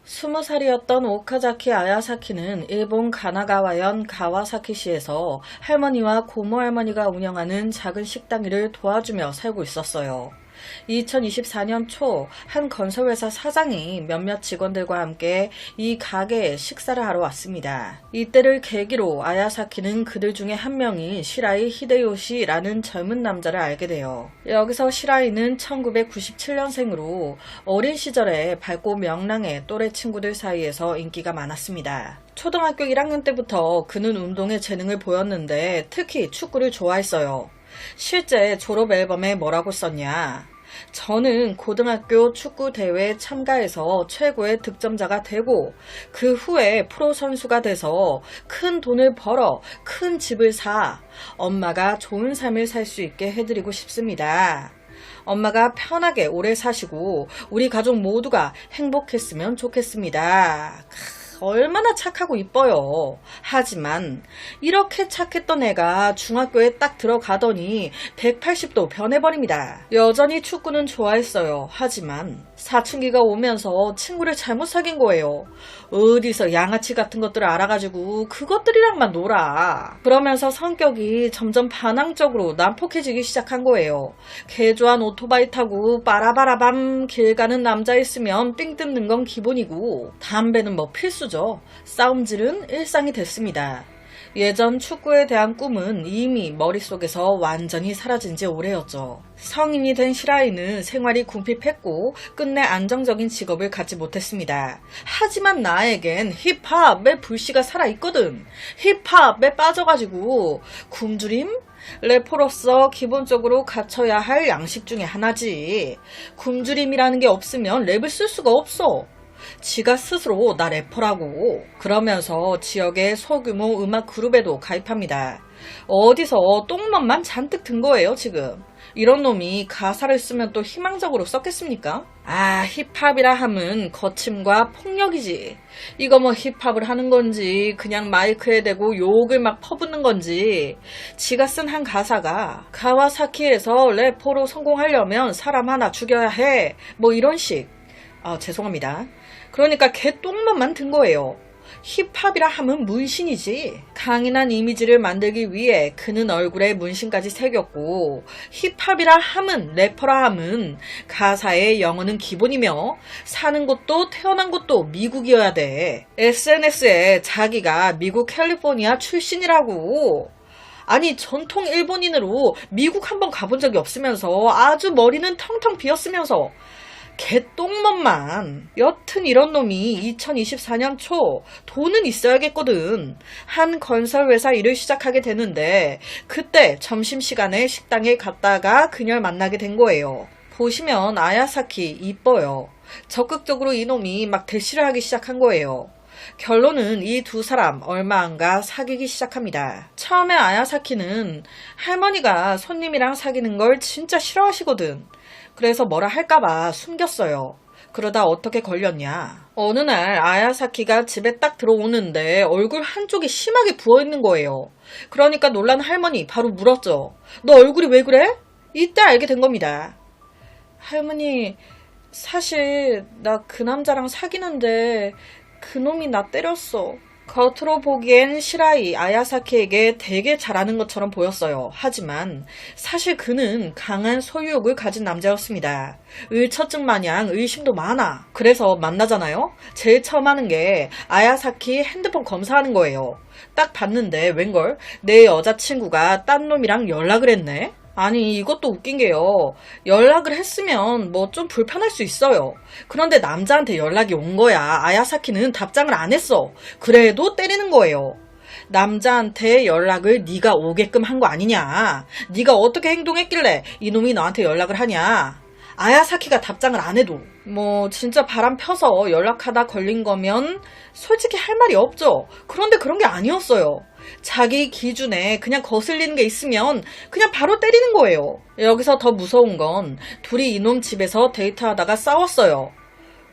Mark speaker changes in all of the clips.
Speaker 1: 20살이었던 오카자키 아야사키는 일본 가나가와현 가와사키시에서 할머니와 고모 할머니가 운영하는 작은 식당 일을 도와주며 살고 있었어요. 2024년 초 한 건설회사 사장이 몇몇 직원들과 함께 이 가게에 식사를 하러 왔습니다. 이때를 계기로 아야사키는 그들 중에 한 명인 시라이 히데요시라는 젊은 남자를 알게 돼요. 여기서 시라이는 1997년생으로 어린 시절에 밝고 명랑해 또래 친구들 사이에서 인기가 많았습니다. 초등학교 1학년 때부터 그는 운동에 재능을 보였는데 특히 축구를 좋아했어요. 실제 졸업 앨범에 뭐라고 썼냐? 저는 고등학교 축구 대회에 참가해서 최고의 득점자가 되고 그 후에 프로 선수가 돼서 큰 돈을 벌어 큰 집을 사 엄마가 좋은 삶을 살 수 있게 해드리고 싶습니다. 엄마가 편하게 오래 사시고 우리 가족 모두가 행복했으면 좋겠습니다. 얼마나 착하고 이뻐요. 하지만 이렇게 착했던 애가 중학교에 딱 들어가더니 180도 변해버립니다. 여전히 축구는 좋아했어요. 하지만 사춘기가 오면서 친구를 잘못 사귄 거예요. 어디서 양아치 같은 것들을 알아가지고 그것들이랑만 놀아. 그러면서 성격이 점점 반항적으로 난폭해지기 시작한 거예요. 개조한 오토바이 타고 빠라바라밤 길 가는 남자 있으면 삥 뜯는 건 기본이고 담배는 뭐 필수죠. 싸움질은 일상이 됐습니다. 예전 축구에 대한 꿈은 이미 머릿속에서 완전히 사라진 지 오래였죠. 성인이 된 시라이는 생활이 궁핍했고 끝내 안정적인 직업을 갖지 못했습니다. 하지만 나에겐 힙합의 불씨가 살아있거든. 힙합에 빠져가지고 굶주림? 래퍼로서 기본적으로 갖춰야 할 양식 중에 하나지. 굶주림이라는 게 없으면 랩을 쓸 수가 없어. 지가 스스로 나 래퍼라고 그러면서 지역의 소규모 음악 그룹에도 가입합니다. 어디서 똥맘만 잔뜩 든 거예요 지금. 이런 놈이 가사를 쓰면 또 희망적으로 썼겠습니까? 아, 힙합이라 함은 거침과 폭력이지. 이거 뭐 힙합을 하는 건지 그냥 마이크에 대고 욕을 막 퍼붓는 건지. 지가 쓴 한 가사가 가와사키에서 래퍼로 성공하려면 사람 하나 죽여야 해 뭐 이런 식. 죄송합니다. 그러니까 개똥맘만 든 거예요. 힙합이라 함은 문신이지. 강인한 이미지를 만들기 위해 그는 얼굴에 문신까지 새겼고 힙합이라 함은 래퍼라 함은 가사의 영어는 기본이며 사는 곳도 태어난 곳도 미국이어야 돼. SNS에 자기가 미국 캘리포니아 출신이라고. 아니 전통 일본인으로 미국 한번 가본 적이 없으면서 아주 머리는 텅텅 비었으면서 개똥맘만. 여튼 이런 놈이 2024년 초 돈은 있어야겠거든. 한 건설회사 일을 시작하게 되는데 그때 점심시간에 식당에 갔다가 그녀를 만나게 된 거예요. 보시면 아야사키 이뻐요. 적극적으로 이놈이 막 대시를 하기 시작한 거예요. 결론은 이 두 사람 얼마 안가 사귀기 시작합니다. 처음에 아야사키는 할머니가 손님이랑 사귀는 걸 진짜 싫어하시거든. 그래서 뭐라 할까봐 숨겼어요. 그러다 어떻게 걸렸냐. 어느 날 아야사키가 집에 딱 들어오는데 얼굴 한쪽이 심하게 부어있는 거예요. 그러니까 놀란 할머니 바로 물었죠. 너 얼굴이 왜 그래? 이때 알게 된 겁니다. 할머니, 사실 나 그 남자랑 사귀는데 그놈이 나 때렸어. 겉으로 보기엔 시라이 아야사키에게 되게 잘하는 것처럼 보였어요. 하지만 사실 그는 강한 소유욕을 가진 남자였습니다. 의처증 마냥 의심도 많아. 그래서 만나잖아요. 제일 처음 하는 게 아야사키 핸드폰 검사하는 거예요. 딱 봤는데 웬걸 내 여자친구가 딴 놈이랑 연락을 했네. 아니 이것도 웃긴 게요. 연락을 했으면 뭐 좀 불편할 수 있어요. 그런데 남자한테 연락이 온 거야. 아야사키는 답장을 안 했어. 그래도 때리는 거예요. 남자한테 연락을 네가 오게끔 한 거 아니냐. 네가 어떻게 행동했길래 이놈이 너한테 연락을 하냐. 아야사키가 답장을 안 해도 뭐 진짜 바람 펴서 연락하다 걸린 거면 솔직히 할 말이 없죠. 그런데 그런 게 아니었어요. 자기 기준에 그냥 거슬리는 게 있으면 그냥 바로 때리는 거예요. 여기서 더 무서운 건 둘이 이놈 집에서 데이트하다가 싸웠어요.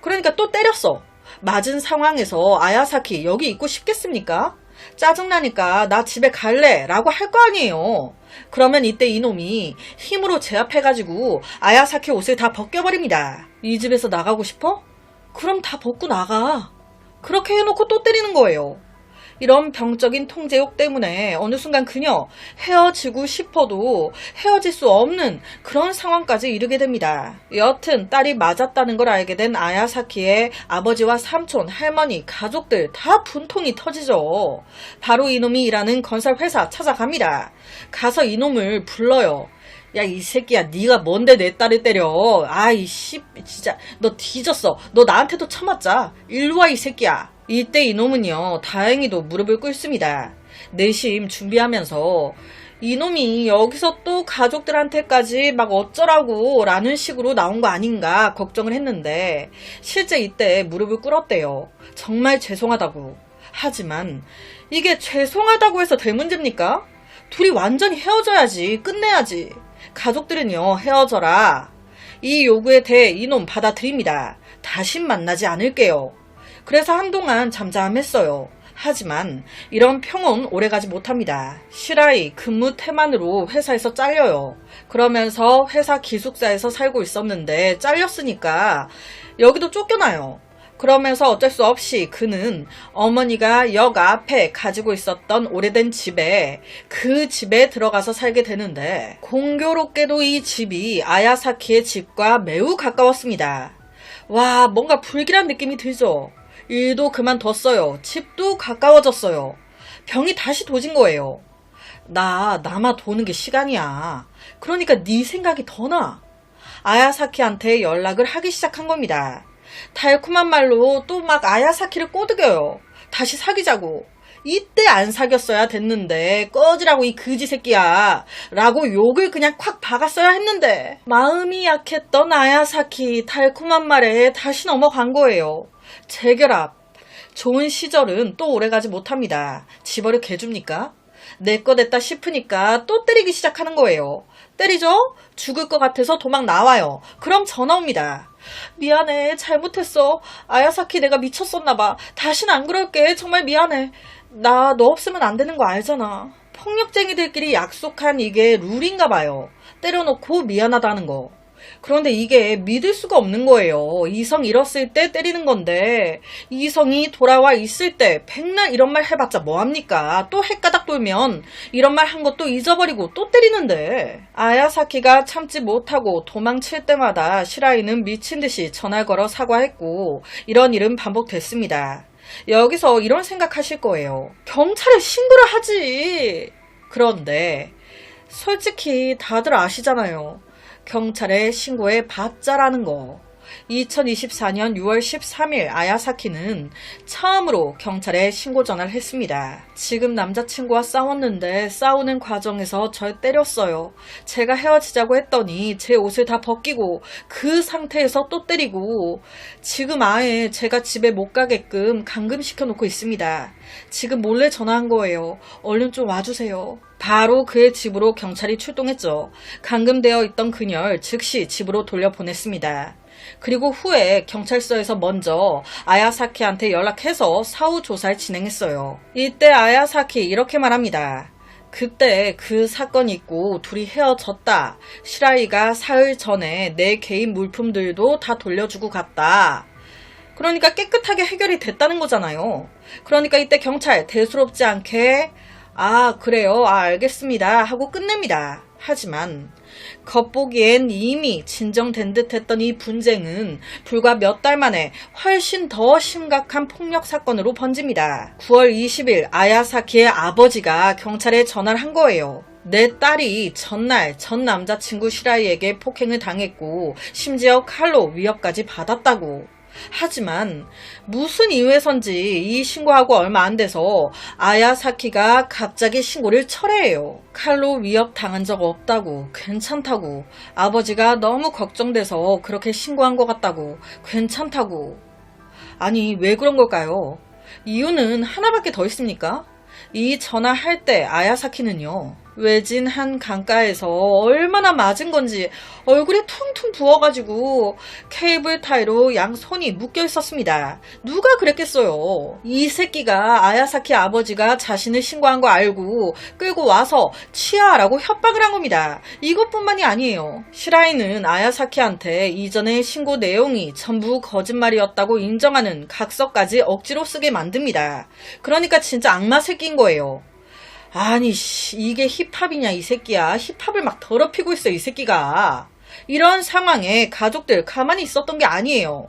Speaker 1: 그러니까 또 때렸어. 맞은 상황에서 아야사키 여기 있고 싶겠습니까? 짜증나니까 나 집에 갈래 라고 할 거 아니에요. 그러면 이때 이놈이 힘으로 제압해가지고 아야사키 옷을 다 벗겨버립니다. 이 집에서 나가고 싶어? 그럼 다 벗고 나가. 그렇게 해놓고 또 때리는 거예요. 이런 병적인 통제욕 때문에 어느 순간 그녀 헤어지고 싶어도 헤어질 수 없는 그런 상황까지 이르게 됩니다. 여튼 딸이 맞았다는 걸 알게 된 아야사키의 아버지와 삼촌, 할머니, 가족들 다 분통이 터지죠. 바로 이놈이 일하는 건설회사 찾아갑니다. 가서 이놈을 불러요. 야, 이 새끼야, 네가 뭔데 내 딸을 때려. 아이 씨, 진짜 너 뒤졌어. 너 나한테도 쳐맞자. 일로 와, 이 새끼야. 이때 이놈은요, 다행히도 무릎을 꿇습니다. 내심 준비하면서 이놈이 여기서 또 가족들한테까지 막 어쩌라고 라는 식으로 나온 거 아닌가 걱정을 했는데 실제 이때 무릎을 꿇었대요. 정말 죄송하다고. 하지만 이게 죄송하다고 해서 될 문제입니까? 둘이 완전히 헤어져야지. 끝내야지. 가족들은요, 헤어져라. 이 요구에 대해 이놈 받아들입니다. 다신 만나지 않을게요. 그래서 한동안 잠잠했어요. 하지만 이런 평온 오래가지 못합니다. 시라이 근무 태만으로 회사에서 잘려요. 그러면서 회사 기숙사에서 살고 있었는데 잘렸으니까 여기도 쫓겨나요. 그러면서 어쩔 수 없이 그는 어머니가 역 앞에 가지고 있었던 오래된 집에 그 집에 들어가서 살게 되는데 공교롭게도 이 집이 아야사키의 집과 매우 가까웠습니다. 와, 뭔가 불길한 느낌이 들죠. 일도 그만뒀어요. 집도 가까워졌어요. 병이 다시 도진 거예요. 남아 도는 게 시간이야. 그러니까 네 생각이 더 나. 아야사키한테 연락을 하기 시작한 겁니다. 달콤한 말로 또 막 아야사키를 꼬드겨요. 다시 사귀자고. 이때 안 사귀었어야 됐는데 꺼지라고 이 그지 새끼야 라고 욕을 그냥 콱 박았어야 했는데 마음이 약했던 아야사키 달콤한 말에 다시 넘어간 거예요. 재결합. 좋은 시절은 또 오래가지 못합니다. 집어를 개줍니까? 내 거 됐다 싶으니까 또 때리기 시작하는 거예요. 때리죠? 죽을 것 같아서 도망 나와요. 그럼 전화 옵니다. 미안해. 잘못했어. 아야사키 내가 미쳤었나봐. 다신 안 그럴게. 정말 미안해. 나 너 없으면 안 되는 거 알잖아. 폭력쟁이들끼리 약속한 이게 룰인가 봐요. 때려놓고 미안하다는 거. 그런데 이게 믿을 수가 없는 거예요. 이성 잃었을 때 때리는 건데 이성이 돌아와 있을 때 백날 이런 말 해봤자 뭐합니까? 또 헷가닥 돌면 이런 말 한 것도 잊어버리고 또 때리는데 아야사키가 참지 못하고 도망칠 때마다 시라이는 미친 듯이 전화를 걸어 사과했고 이런 일은 반복됐습니다. 여기서 이런 생각하실 거예요. 경찰에 신고를 하지. 그런데 솔직히 다들 아시잖아요. 경찰에 신고해 봤자라는 거. 2024년 6월 13일 아야사키는 처음으로 경찰에 신고 전화를 했습니다. 지금 남자친구와 싸웠는데 싸우는 과정에서 절 때렸어요. 제가 헤어지자고 했더니 제 옷을 다 벗기고 그 상태에서 또 때리고 지금 아예 제가 집에 못 가게끔 감금시켜놓고 있습니다. 지금 몰래 전화한 거예요. 얼른 좀 와주세요. 바로 그의 집으로 경찰이 출동했죠. 감금되어 있던 그녀를 즉시 집으로 돌려보냈습니다. 그리고 후에 경찰서에서 먼저 아야사키한테 연락해서 사후 조사를 진행했어요. 이때 아야사키 이렇게 말합니다. 그때 그 사건이 있고 둘이 헤어졌다. 시라이가 사흘 전에 내 개인 물품들도 다 돌려주고 갔다. 그러니까 깨끗하게 해결이 됐다는 거잖아요. 그러니까 이때 경찰 대수롭지 않게 아 그래요 알겠습니다 하고 끝냅니다. 하지만 겉보기엔 이미 진정된 듯 했던 이 분쟁은 불과 몇 달 만에 훨씬 더 심각한 폭력 사건으로 번집니다. 9월 20일 아야사키의 아버지가 경찰에 전화를 한 거예요. 내 딸이 전날 전 남자친구 시라이에게 폭행을 당했고 심지어 칼로 위협까지 받았다고. 하지만 무슨 이유에선지 이 신고하고 얼마 안 돼서 아야사키가 갑자기 신고를 철회해요. 칼로 위협 당한 적 없다고, 괜찮다고, 아버지가 너무 걱정돼서 그렇게 신고한 것 같다고, 괜찮다고. 아니 왜 그런 걸까요? 이유는 하나밖에 더 있습니까? 이 전화할 때 아야사키는요. 외진 한 강가에서 얼마나 맞은 건지 얼굴이 퉁퉁 부어가지고 케이블 타이로 양손이 묶여 있었습니다. 누가 그랬겠어요. 이 새끼가 아야사키 아버지가 자신을 신고한 거 알고 끌고 와서 치아라고 협박을 한 겁니다. 이것뿐만이 아니에요. 시라이는 아야사키한테 이전의 신고 내용이 전부 거짓말이었다고 인정하는 각서까지 억지로 쓰게 만듭니다. 그러니까 진짜 악마 새끼인 거예요. 아니 이게 힙합이냐 이 새끼야. 힙합을 막 더럽히고 있어 이 새끼가. 이런 상황에 가족들 가만히 있었던 게 아니에요.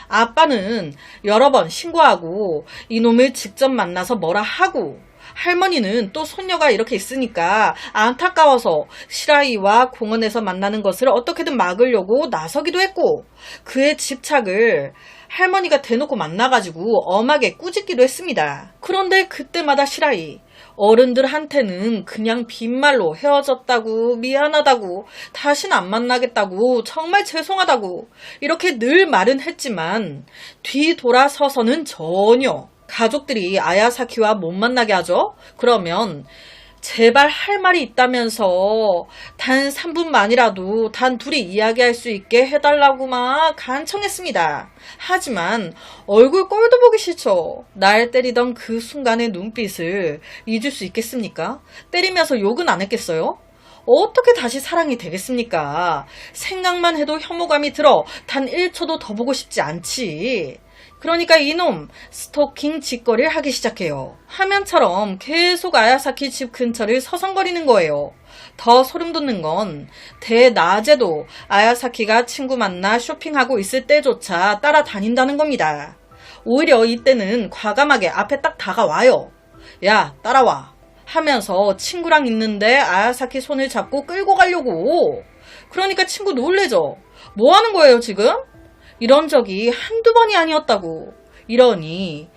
Speaker 1: 아빠는 여러 번 신고하고 이놈을 직접 만나서 뭐라 하고, 할머니는 또 손녀가 이렇게 있으니까 안타까워서 시라이와 공원에서 만나는 것을 어떻게든 막으려고 나서기도 했고, 그의 집착을 할머니가 대놓고 만나가지고 엄하게 꾸짖기도 했습니다. 그런데 그때마다 시라이 어른들한테는 그냥 빈말로 헤어졌다고, 미안하다고, 다신 안 만나겠다고, 정말 죄송하다고 이렇게 늘 말은 했지만 뒤돌아서서는 전혀. 가족들이 아야사키와 못 만나게 하죠? 그러면 제발 할 말이 있다면서 단 3분만이라도 단 둘이 이야기할 수 있게 해달라고 막 간청했습니다. 하지만 얼굴 꼴도 보기 싫죠. 날 때리던 그 순간의 눈빛을 잊을 수 있겠습니까? 때리면서 욕은 안 했겠어요? 어떻게 다시 사랑이 되겠습니까? 생각만 해도 혐오감이 들어 단 1초도 더 보고 싶지 않지. 그러니까 이놈 스토킹 짓거리를 하기 시작해요. 화면처럼 계속 아야사키 집 근처를 서성거리는 거예요. 더 소름 돋는 건 대낮에도 아야사키가 친구 만나 쇼핑하고 있을 때조차 따라다닌다는 겁니다. 오히려 이때는 과감하게 앞에 딱 다가와요. 야, 따라와 하면서 친구랑 있는데 아야사키 손을 잡고 끌고 가려고. 그러니까 친구 놀래죠. 뭐 하는 거예요 지금? 이런 적이 한두 번이 아니었다고. 이러니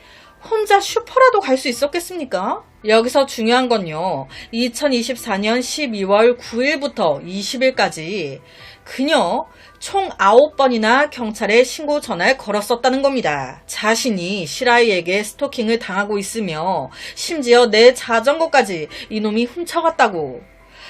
Speaker 1: 혼자 슈퍼라도 갈 수 있었겠습니까? 여기서 중요한 건요. 2024년 12월 9일부터 20일까지 그녀 총 9번이나 경찰에 신고 전화를 걸었었다는 겁니다. 자신이 시라이에게 스토킹을 당하고 있으며 심지어 내 자전거까지 이놈이 훔쳐갔다고.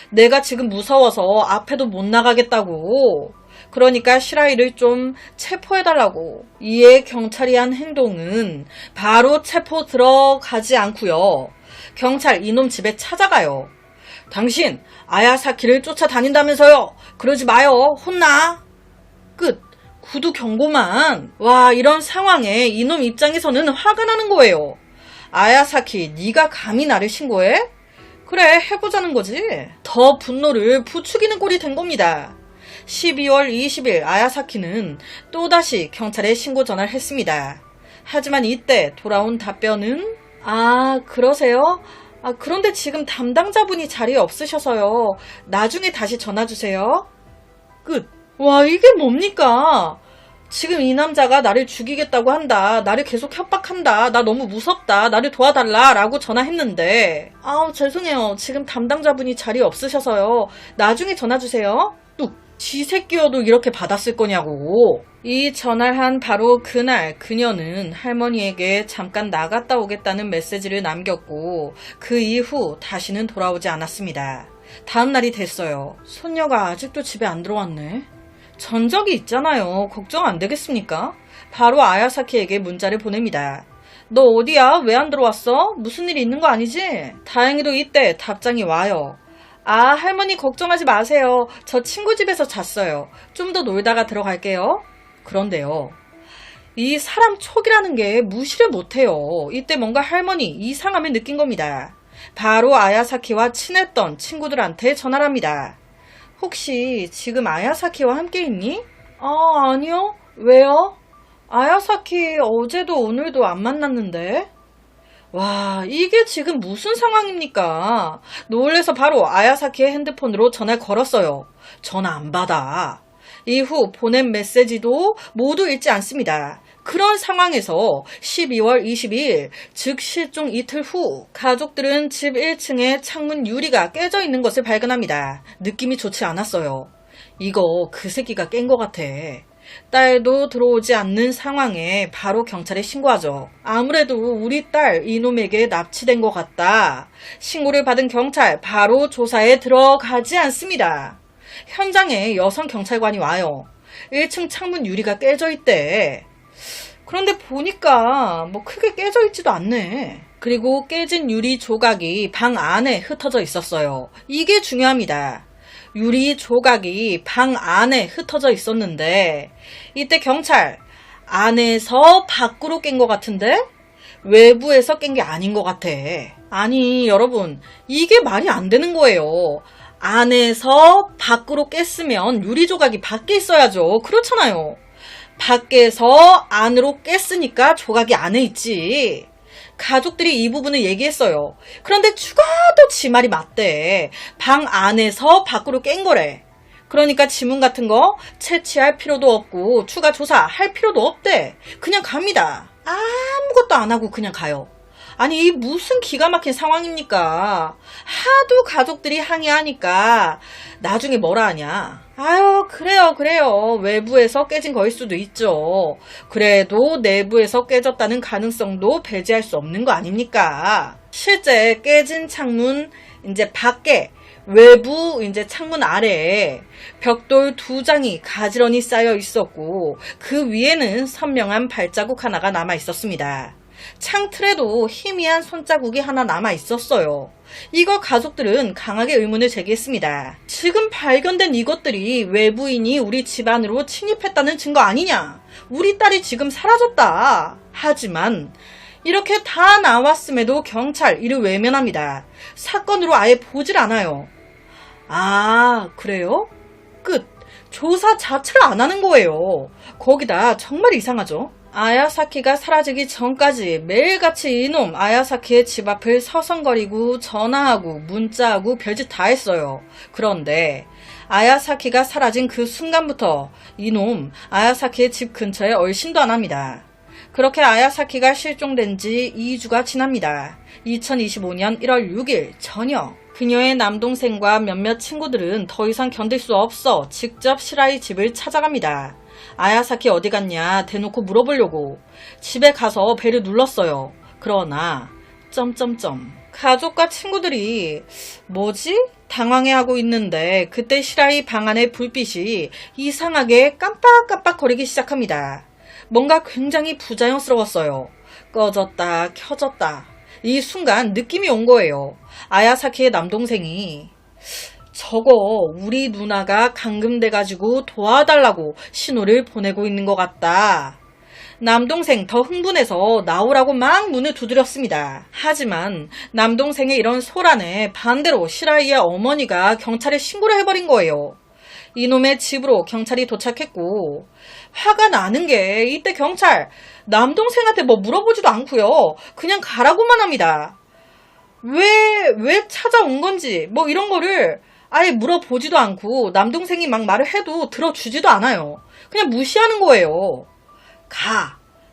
Speaker 1: 내가 지금 무서워서 앞에도 못 나가겠다고. 그러니까 시라이를 좀 체포해달라고. 이에 경찰이 한 행동은 바로 체포 들어가지 않고요. 경찰 이놈 집에 찾아가요. 당신 아야사키를 쫓아다닌다면서요. 그러지 마요. 혼나. 끝. 구두 경고만. 와, 이런 상황에 이놈 입장에서는 화가 나는 거예요. 아야사키, 네가 감히 나를 신고해? 그래, 해보자는 거지. 더 분노를 부추기는 꼴이 된 겁니다. 12월 20일 아야사키는 또다시 경찰에 신고 전화를 했습니다. 하지만 이때 돌아온 답변은 아, 그러세요? 그런데 지금 담당자분이 자리에 없으셔서요. 나중에 다시 전화 주세요. 끝. 와, 이게 뭡니까? 지금 이 남자가 나를 죽이겠다고 한다. 나를 계속 협박한다. 나 너무 무섭다. 나를 도와달라. 라고 전화했는데 죄송해요. 지금 담당자분이 자리에 없으셔서요. 나중에 전화 주세요. 뚝. 지 새끼여도 이렇게 받았을 거냐고. 이 전화를 한 바로 그날 그녀는 할머니에게 잠깐 나갔다 오겠다는 메시지를 남겼고 그 이후 다시는 돌아오지 않았습니다. 다음 날이 됐어요. 손녀가 아직도 집에 안 들어왔네. 전적이 있잖아요. 걱정 안 되겠습니까? 바로 아야사키에게 문자를 보냅니다. 너 어디야? 왜 안 들어왔어? 무슨 일이 있는 거 아니지? 다행히도 이때 답장이 와요. 할머니 걱정하지 마세요. 저 친구 집에서 잤어요. 좀 더 놀다가 들어갈게요. 그런데요. 이 사람 촉이라는 게 무시를 못해요. 이때 뭔가 할머니 이상함을 느낀 겁니다. 바로 아야사키와 친했던 친구들한테 전화를 합니다. 혹시 지금 아야사키와 함께 있니? 아니요. 왜요? 아야사키 어제도 오늘도 안 만났는데. 와, 이게 지금 무슨 상황입니까? 놀래서 바로 아야사키의 핸드폰으로 전화를 걸었어요. 전화 안 받아. 이후 보낸 메시지도 모두 읽지 않습니다. 그런 상황에서 12월 22일, 즉 실종 이틀 후 가족들은 집 1층에 창문 유리가 깨져 있는 것을 발견합니다. 느낌이 좋지 않았어요. 이거 그 새끼가 깬 것 같아. 딸도 들어오지 않는 상황에 바로 경찰에 신고하죠. 아무래도 우리 딸 이놈에게 납치된 것 같다. 신고를 받은 경찰 바로 조사에 들어가지 않습니다. 현장에 여성 경찰관이 와요. 1층 창문 유리가 깨져 있대. 그런데 보니까 뭐 크게 깨져 있지도 않네. 그리고 깨진 유리 조각이 방 안에 흩어져 있었어요. 이게 중요합니다. 유리 조각이 방 안에 흩어져 있었는데 이때 경찰 안에서 밖으로 깬 것 같은데 외부에서 깬 게 아닌 것 같아. 아니 여러분 이게 말이 안 되는 거예요. 안에서 밖으로 깼으면 유리 조각이 밖에 있어야죠. 그렇잖아요. 밖에서 안으로 깼으니까 조각이 안에 있지. 가족들이 이 부분을 얘기했어요. 그런데 추가도 지 말이 맞대. 방 안에서 밖으로 깬 거래. 그러니까 지문 같은 거 채취할 필요도 없고 추가 조사할 필요도 없대. 그냥 갑니다. 아무것도 안 하고 그냥 가요. 아니 이 무슨 기가 막힌 상황입니까? 하도 가족들이 항의하니까 나중에 뭐라 하냐. 아유 그래요. 외부에서 깨진 거일 수도 있죠. 그래도 내부에서 깨졌다는 가능성도 배제할 수 없는 거 아닙니까? 실제 깨진 창문 이제 밖에 외부 이제 창문 아래에 벽돌 2장이 가지런히 쌓여 있었고 그 위에는 선명한 발자국 하나가 남아 있었습니다. 창틀에도 희미한 손자국이 하나 남아 있었어요. 이걸 가족들은 강하게 의문을 제기했습니다. 지금 발견된 이것들이 외부인이 우리 집안으로 침입했다는 증거 아니냐? 우리 딸이 지금 사라졌다. 하지만 이렇게 다 나왔음에도 경찰 이를 외면합니다. 사건으로 아예 보질 않아요. 아, 그래요? 끝. 조사 자체를 안 하는 거예요. 거기다 정말 이상하죠? 아야사키가 사라지기 전까지 매일같이 이놈 아야사키의 집 앞을 서성거리고 전화하고 문자하고 별짓 다 했어요. 그런데 아야사키가 사라진 그 순간부터 이놈 아야사키의 집 근처에 얼씬도 안 합니다. 그렇게 아야사키가 실종된 지 2주가 지납니다. 2025년 1월 6일 저녁 그녀의 남동생과 몇몇 친구들은 더 이상 견딜 수 없어 직접 시라이 집을 찾아갑니다. 아야사키 어디 갔냐 대놓고 물어보려고 집에 가서 벨을 눌렀어요. 그러나 가족과 친구들이 뭐지? 당황해하고 있는데 그때 시라이 방 안의 불빛이 이상하게 깜빡깜빡거리기 시작합니다. 뭔가 굉장히 부자연스러웠어요. 꺼졌다 켜졌다. 이 순간 느낌이 온 거예요. 아야사키의 남동생이 저거 우리 누나가 감금돼가지고 도와달라고 신호를 보내고 있는 것 같다. 남동생 더 흥분해서 나오라고 막 문을 두드렸습니다. 하지만 남동생의 이런 소란에 반대로 시라이의 어머니가 경찰에 신고를 해버린 거예요. 이놈의 집으로 경찰이 도착했고 화가 나는 게 이때 경찰 남동생한테 뭐 물어보지도 않고요. 그냥 가라고만 합니다. 왜 찾아온 건지 뭐 이런 거를 아예 물어보지도 않고 남동생이 막 말을 해도 들어주지도 않아요. 그냥 무시하는 거예요.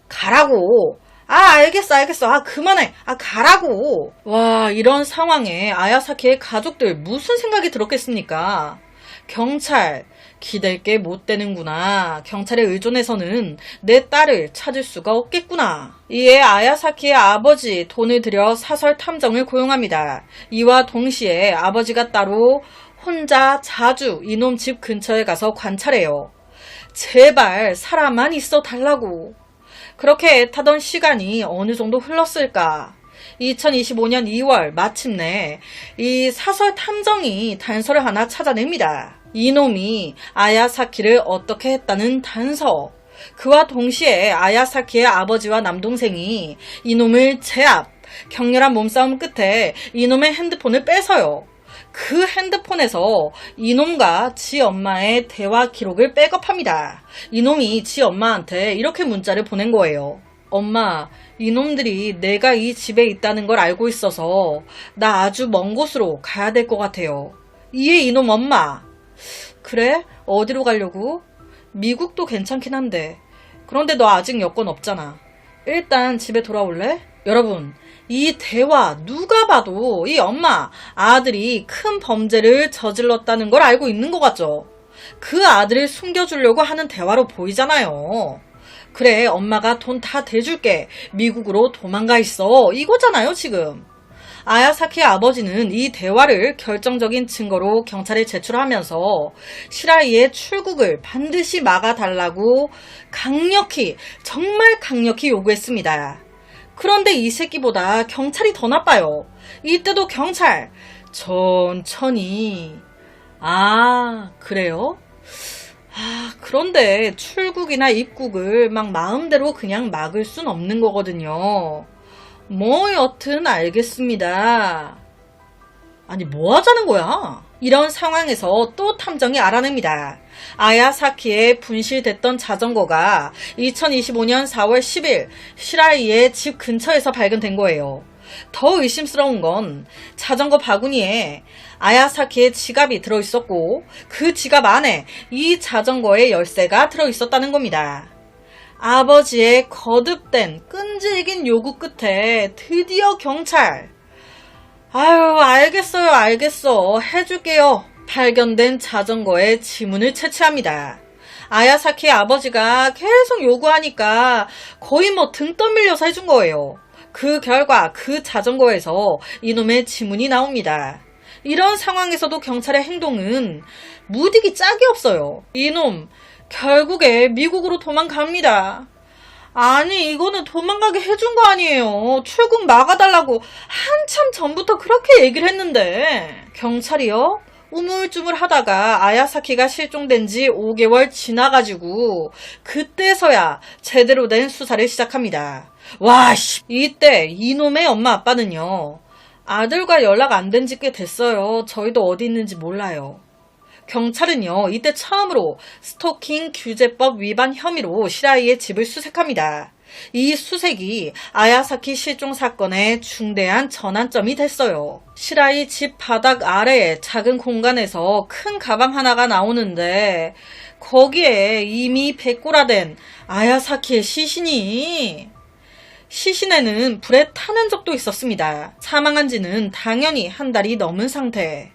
Speaker 1: 가라고. 알겠어. 그만해. 가라고. 와, 이런 상황에 아야사키의 가족들 무슨 생각이 들었겠습니까? 경찰, 기댈 게 못 되는구나. 경찰에 의존해서는 내 딸을 찾을 수가 없겠구나. 이에 아야사키의 아버지 돈을 들여 사설 탐정을 고용합니다. 이와 동시에 아버지가 따로 혼자 자주 이놈 집 근처에 가서 관찰해요. 제발 사람만 있어 달라고. 그렇게 애타던 시간이 어느 정도 흘렀을까? 2025년 2월 마침내 이 사설 탐정이 단서를 하나 찾아냅니다. 이놈이 아야사키를 어떻게 했다는 단서. 그와 동시에 아야사키의 아버지와 남동생이 이놈을 제압, 격렬한 몸싸움 끝에 이놈의 핸드폰을 뺏어요. 그 핸드폰에서 이놈과 지 엄마의 대화 기록을 백업합니다. 이놈이 지 엄마한테 이렇게 문자를 보낸 거예요. 엄마, 이놈들이 내가 이 집에 있다는 걸 알고 있어서 나 아주 먼 곳으로 가야 될 것 같아요. 이에 이놈 엄마, 그래? 어디로 가려고? 미국도 괜찮긴 한데. 그런데 너 아직 여권 없잖아. 일단 집에 돌아올래? 여러분, 이 대화 누가 봐도 이 엄마, 아들이 큰 범죄를 저질렀다는 걸 알고 있는 것 같죠? 그 아들을 숨겨주려고 하는 대화로 보이잖아요. 그래, 엄마가 돈 다 대줄게. 미국으로 도망가 있어. 이거잖아요, 지금. 아야사키의 아버지는 이 대화를 결정적인 증거로 경찰에 제출하면서 시라이의 출국을 반드시 막아달라고 강력히, 정말 강력히 요구했습니다. 그런데 이 새끼보다 경찰이 더 나빠요. 이때도 경찰, 천천히. 아, 그래요? 그런데 출국이나 입국을 막 마음대로 그냥 막을 순 없는 거거든요. 뭐 여튼 알겠습니다. 아니 뭐 하자는 거야? 이런 상황에서 또 탐정이 알아냅니다. 아야사키의 분실됐던 자전거가 2025년 4월 10일 시라이의 집 근처에서 발견된 거예요. 더 의심스러운 건 자전거 바구니에 아야사키의 지갑이 들어있었고 그 지갑 안에 이 자전거의 열쇠가 들어있었다는 겁니다. 아버지의 거듭된 끈질긴 요구 끝에 드디어 경찰. 아유, 알겠어요, 알겠어. 해줄게요. 발견된 자전거에 지문을 채취합니다. 아야사키의 아버지가 계속 요구하니까 거의 뭐 등 떠밀려서 해준 거예요. 그 결과 그 자전거에서 이놈의 지문이 나옵니다. 이런 상황에서도 경찰의 행동은 무디기 짝이 없어요. 이놈 결국에 미국으로 도망갑니다. 아니 이거는 도망가게 해준 거 아니에요. 출국 막아달라고 한참 전부터 그렇게 얘기를 했는데. 경찰이요? 우물쭈물 하다가 아야사키가 실종된 지 5개월 지나가지고 그때서야 제대로 된 수사를 시작합니다. 와, 씨. 이때 이놈의 엄마 아빠는요. 아들과 연락 안 된 지 꽤 됐어요. 저희도 어디 있는지 몰라요. 경찰은요. 이때 처음으로 스토킹 규제법 위반 혐의로 시라이의 집을 수색합니다. 이 수색이 아야사키 실종 사건의 중대한 전환점이 됐어요. 시라이 집 바닥 아래에 작은 공간에서 큰 가방 하나가 나오는데 거기에 이미 백골화된 아야사키의 시신이. 시신에는 불에 타는 적도 있었습니다. 사망한 지는 당연히 한 달이 넘은 상태.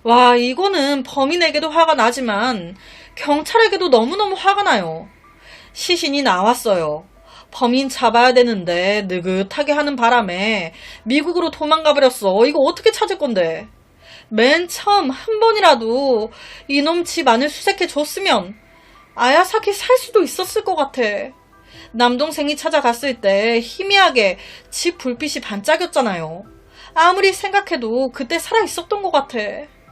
Speaker 1: 와, 이거는 범인에게도 화가 나지만 경찰에게도 너무너무 화가 나요. 시신이 나왔어요. 범인 잡아야 되는데 느긋하게 하는 바람에 미국으로 도망가 버렸어. 이거 어떻게 찾을 건데. 맨 처음 한 번이라도 이놈 집 안을 수색해 줬으면 아야사키 살 수도 있었을 것 같아. 남동생이 찾아갔을 때 희미하게 집 불빛이 반짝였잖아요. 아무리 생각해도 그때 살아있었던 것 같아.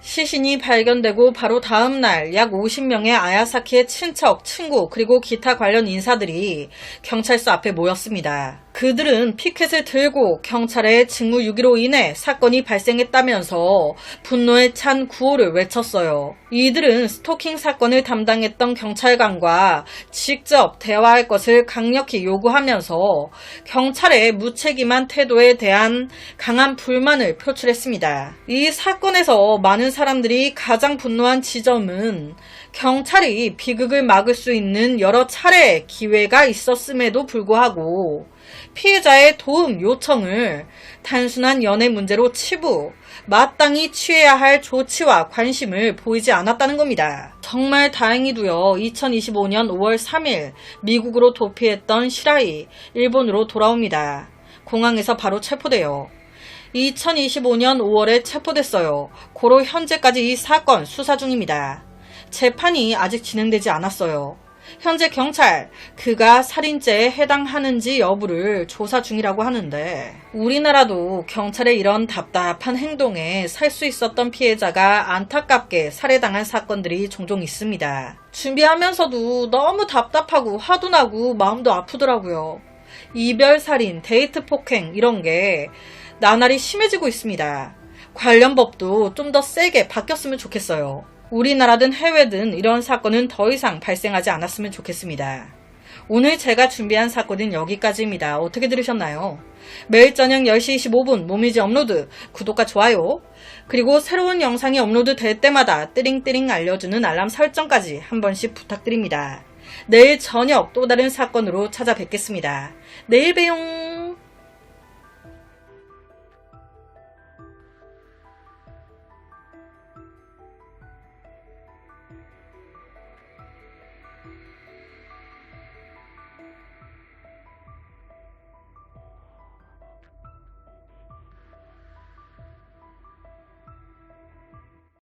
Speaker 1: 시신이 발견되고 바로 다음날 약 50명의 아야사키의 친척, 친구 그리고 기타 관련 인사들이 경찰서 앞에 모였습니다. 그들은 피켓을 들고 경찰의 직무유기로 인해 사건이 발생했다면서 분노에 찬 구호를 외쳤어요. 이들은 스토킹 사건을 담당했던 경찰관과 직접 대화할 것을 강력히 요구하면서 경찰의 무책임한 태도에 대한 강한 불만을 표출했습니다. 이 사건에서 많은 사람들이 가장 분노한 지점은 경찰이 비극을 막을 수 있는 여러 차례의 기회가 있었음에도 불구하고 피해자의 도움 요청을 단순한 연애 문제로 치부, 마땅히 취해야 할 조치와 관심을 보이지 않았다는 겁니다. 정말 다행히도요. 2025년 5월 3일 미국으로 도피했던 시라이, 일본으로 돌아옵니다. 공항에서 바로 체포돼요. 2025년 5월에 체포됐어요. 고로 현재까지 이 사건 수사 중입니다. 재판이 아직 진행되지 않았어요. 현재 경찰, 그가 살인죄에 해당하는지 여부를 조사 중이라고 하는데 우리나라도 경찰의 이런 답답한 행동에 살 수 있었던 피해자가 안타깝게 살해당한 사건들이 종종 있습니다. 준비하면서도 너무 답답하고 화도 나고 마음도 아프더라고요. 이별살인, 데이트 폭행 이런 게 나날이 심해지고 있습니다. 관련 법도 좀 더 세게 바뀌었으면 좋겠어요. 우리나라든 해외든 이런 사건은 더 이상 발생하지 않았으면 좋겠습니다. 오늘 제가 준비한 사건은 여기까지입니다. 어떻게 들으셨나요? 매일 저녁 10시 25분 모미지 업로드, 구독과 좋아요, 그리고 새로운 영상이 업로드 될 때마다 띠링띠링 알려주는 알람 설정까지 한 번씩 부탁드립니다. 내일 저녁 또 다른 사건으로 찾아뵙겠습니다. 내일 봬용.